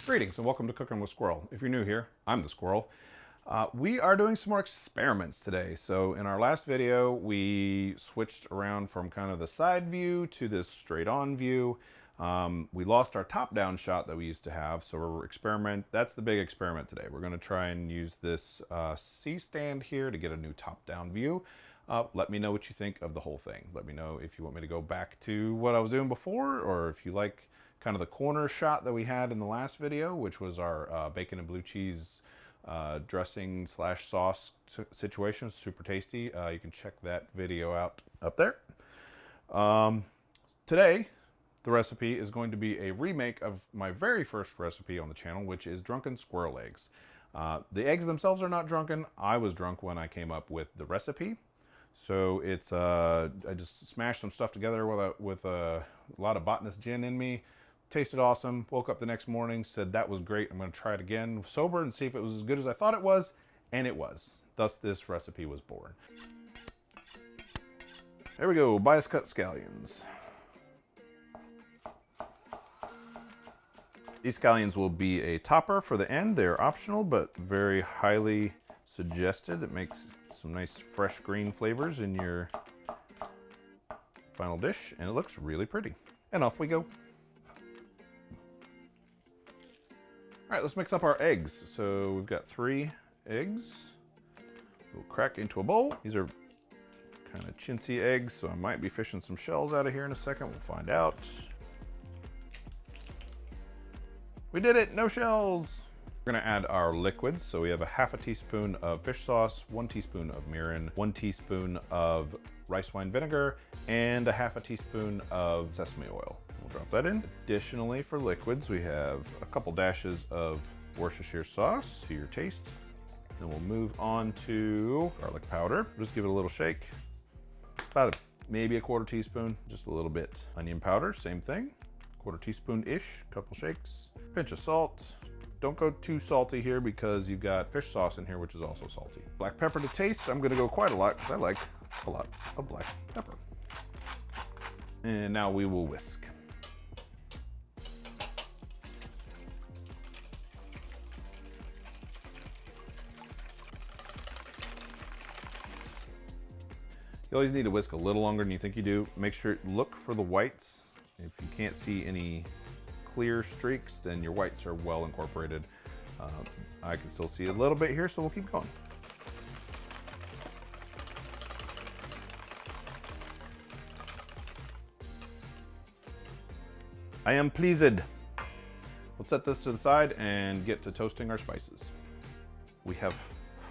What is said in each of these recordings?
Greetings and welcome to Cooking with Squirrel. If you're new here, I'm the Squirrel. We are doing some more experiments today. So in our last video, we switched around from kind of the side view to this straight on view. We lost our top-down shot that we used to have, so that's the big experiment today. We're going to try and use this C-stand here to get a new top-down view. Let me know what you think of the whole thing. Let me know if you want me to go back to what I was doing before, or if you like kind of the corner shot that we had in the last video, which was our bacon and blue cheese dressing slash sauce situation. Super tasty. You can check that video out up there. Today, the recipe is going to be a remake of my very first recipe on the channel, which is drunken squirrel eggs. The eggs themselves are not drunken. I was drunk when I came up with the recipe. So it's, I just smashed some stuff together with a lot of botanist gin in me. Tasted awesome. Woke up the next morning, said that was great. I'm going to try it again sober and see if it was as good as I thought it was. And it was. Thus, this recipe was born. There we go. Bias cut scallions. These scallions will be a topper for the end. They're optional, but very highly suggested. It makes some nice fresh green flavors in your final dish, and it looks really pretty. And off we go. All right, let's mix up our eggs. So we've got 3 eggs. We'll crack into a bowl. These are kind of chintzy eggs, so I might be fishing some shells out of here in a second. We'll find out. We did it, no shells. We're gonna add our liquids. So we have a ½ teaspoon of fish sauce, 1 teaspoon of mirin, 1 teaspoon of rice wine vinegar, and a ½ teaspoon of sesame oil. We'll drop that in. Additionally, for liquids, we have a couple dashes of Worcestershire sauce to your taste. Then we'll move on to garlic powder. Just give it a little shake. About maybe a ¼ teaspoon, just a little bit. Onion powder, same thing. ¼ teaspoon-ish, couple shakes. Pinch of salt. Don't go too salty here because you've got fish sauce in here, which is also salty. Black pepper to taste. I'm gonna go quite a lot because I like a lot of black pepper. And now we will whisk. You always need to whisk a little longer than you think you do. Make sure, look for the whites. If you can't see any clear streaks, then your whites are well incorporated. I can still see a little bit here, so we'll keep going. I am pleased. Let's set this to the side and get to toasting our spices. We have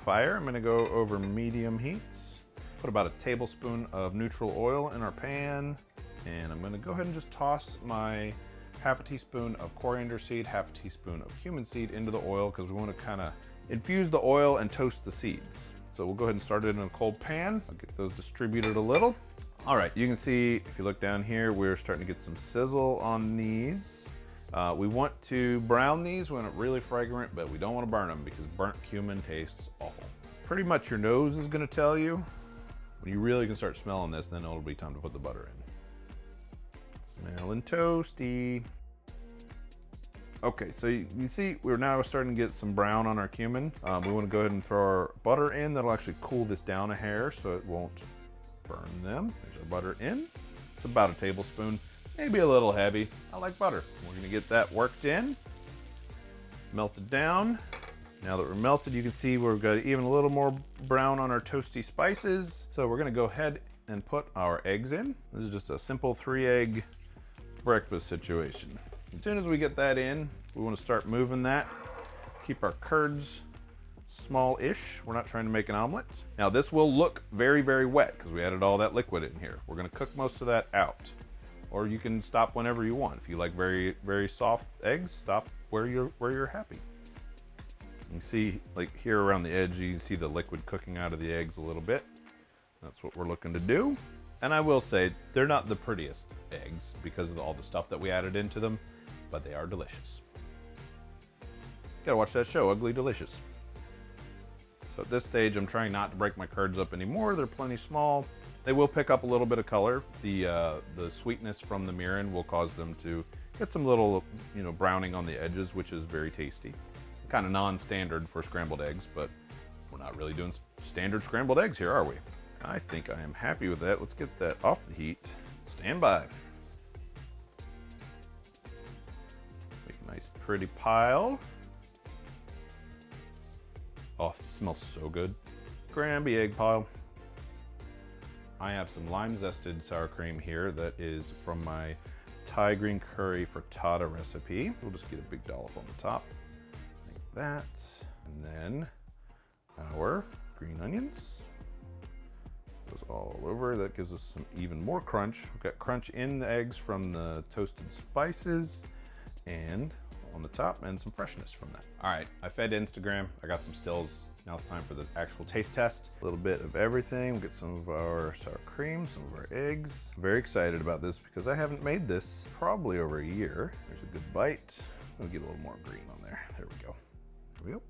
fire. I'm gonna go over medium heats. Put about a tablespoon of neutral oil in our pan. And I'm gonna go ahead and just toss my ½ teaspoon of coriander seed, ½ teaspoon of cumin seed into the oil because we want to kind of infuse the oil and toast the seeds. So we'll go ahead and start it in a cold pan. I'll get those distributed a little. All right, you can see if you look down here, we're starting to get some sizzle on these. We want to brown these. We want it really fragrant, but we don't want to burn them because burnt cumin tastes awful. Pretty much your nose is going to tell you. When you really can start smelling this, then it'll be time to put the butter in. Smelling toasty. Okay, so you see we're now starting to get some brown on our cumin. We want to go ahead and throw our butter in. That'll actually cool this down a hair so it won't burn them. There's our butter in. It's about a tablespoon, maybe a little heavy. I like butter. We're gonna get that worked in, melted down. Now that we're melted, you can see we've got even a little more brown on our toasty spices. So we're gonna go ahead and put our eggs in. This is just a simple 3-egg breakfast situation. As soon as we get that in, we want to start moving that. Keep our curds small-ish. We're not trying to make an omelet. Now this will look very, very wet because we added all that liquid in here. We're going to cook most of that out. Or you can stop whenever you want. If you like very, very soft eggs, stop where you're happy. You can see, like here around the edge, you can see the liquid cooking out of the eggs a little bit. That's what we're looking to do. And I will say, they're not the prettiest eggs because of all the stuff that we added into them, but they are delicious. Gotta watch that show, Ugly Delicious. So at this stage, I'm trying not to break my curds up anymore. They're plenty small. They will pick up a little bit of color. The sweetness from the mirin will cause them to Get some little, you know, browning on the edges, which is very tasty. Kind of non-standard for scrambled eggs, but we're not really doing standard scrambled eggs here, are we? I think I am happy with that. Let's get that off the heat. Stand by. Make a nice pretty pile. Oh, it smells so good. Scramby egg pile. I have some lime zested sour cream here that is from my Thai green curry frittata recipe. We'll just get a big dollop on the top, like that. And then our green onions. Goes all over. That gives us some even more crunch. We've got crunch in the eggs from the toasted spices and on the top, and some freshness from that. All right, I fed Instagram. I got some stills. Now it's time for the actual taste test. A little bit of everything. We'll get some of our sour cream, some of our eggs. I'm very excited about this because I haven't made this probably over a year. There's a good bite. I'll get a little more green on there. There we go. There we go.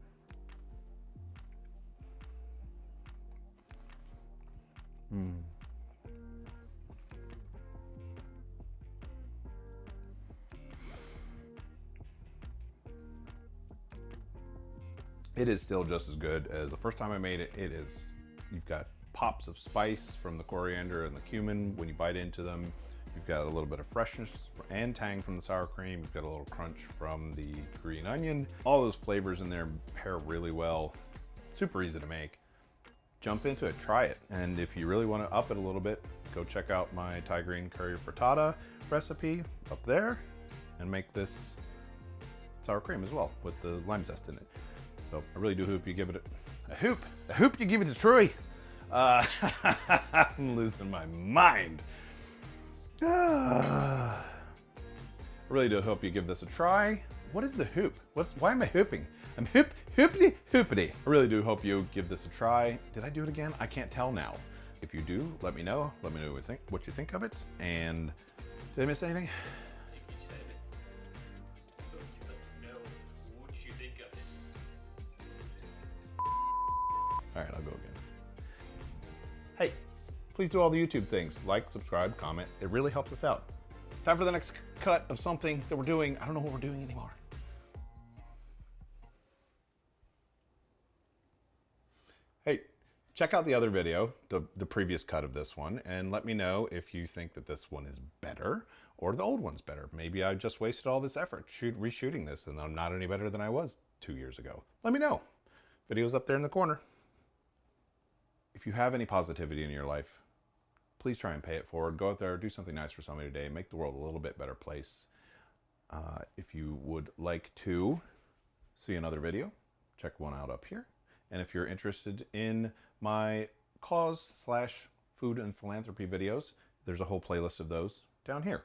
It is still just as good as the first time I made it. It is, you've got pops of spice from the coriander and the cumin. When you bite into them, you've got a little bit of freshness and tang from the sour cream. You've got a little crunch from the green onion. All those flavors in there pair really well. Super easy to make. Jump into it, try it. And if you really want to up it a little bit, go check out my Thai green curry frittata recipe up there and make this sour cream as well with the lime zest in it. So I really do hope you give it I hope you give it a try. I'm losing my mind. I really do hope you give this a try. What is the hoop? Why am I hooping? I'm hoopity. I really do hope you give this a try. Did I do it again? I can't tell now. If you do, let me know. Let me know what you think of it. And did I miss anything? All right, I'll go again. Hey, please do all the YouTube things. Like, subscribe, comment. It really helps us out. Time for the next cut of something that we're doing. I don't know what we're doing anymore. Hey, check out the other video, the previous cut of this one, and let me know if you think that this one is better or the old one's better. Maybe I just wasted all this effort reshooting this and I'm not any better than I was 2 years ago. Let me know. Video's up there in the corner. If you have any positivity in your life, please try and pay it forward. Go out there, do something nice for somebody today, make the world a little bit better place. If you would like to see another video, check one out up here. And if you're interested in my cause/food and philanthropy videos, there's a whole playlist of those down here.